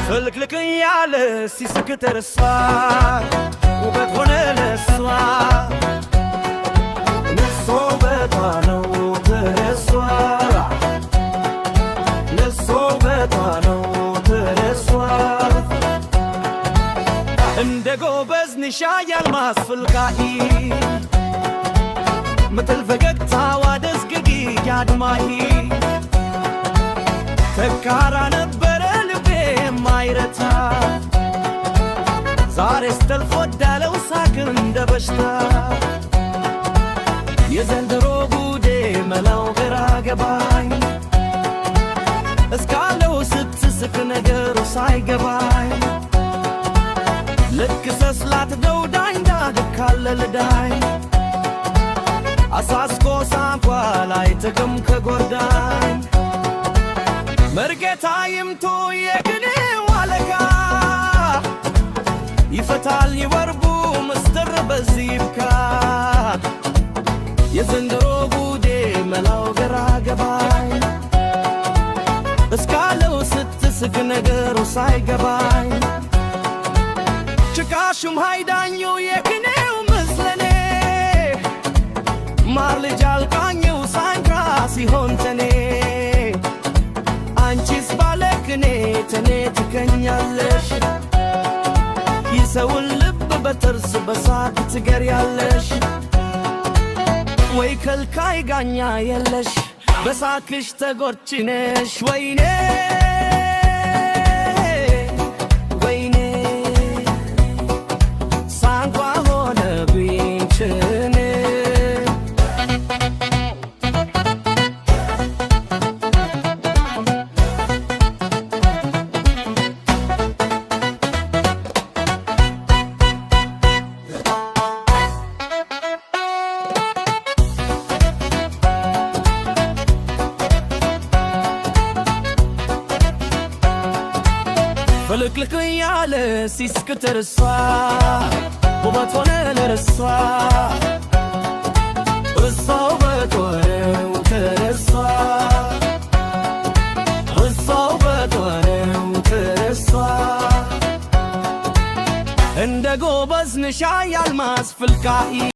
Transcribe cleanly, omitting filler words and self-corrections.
ፍልቅልቅ ያለ ሲስቅ ተረሷ ውበት ሆነ ለሷ ንሶ ውበቷ ነው ተረሷ ንሶ ውበቷ ነው ተረሷ እንደ ጎበዝ ንሻ ያልማዝ ፍልቃኢ ምትል ፈገግታዋ ደስግጊ ያድማሂ ተካራ ነበረ ልቤ የማይረታ ዛሬስ ተልፎ ዳለው ሳቅ እንደ በሽታ የዘንድሮ ጉዴ መላው ግራ ገባኝ እስካለው ስትስቅ ነገሩ ሳይገባኝ ልክ ሰስላት ደውዳኝ ዳግካለልዳኝ አሳስቆ ሳንኳ ላይ ጥቅም ከጎርዳኝ መርጌታ ይምቶ የግኔው አለቃ ይፈታል ይወርቡ ምስጢር በዚህ ይብካ የዘንድሮ ጉዴ መላው ግራ ገባኝ እስካለው ስትስቅ ነገሩ ሳይገባኝ ጭቃሹም ሃይዳኙ የግኔው ምስለኔ ማር ልጅ አልቃኘው ሳንክራ ሲሆን ተኔ አንቺስ ባለቅኔ ተኔ ትከኛለሽ የሰውን ልብ በጥርስ በሳቅ ትገሪያለሽ ወይ ከልካይ ጋኛ የለሽ በሳቅሽ ተጎርችነሽ ወይኔ ወይኔ ሳንኳ ሆነብኝ ችኔ ፍልቅልቅ ያለ ሲስቅ ተረሷ ውበት ሆነ ለርሷ እሷ ውበት ሆነው ተረሷ እሷ ውበት ሆነው ተረሷ እንደ ጎበዝ ንሻ ያልማዝ ፍልቃኢ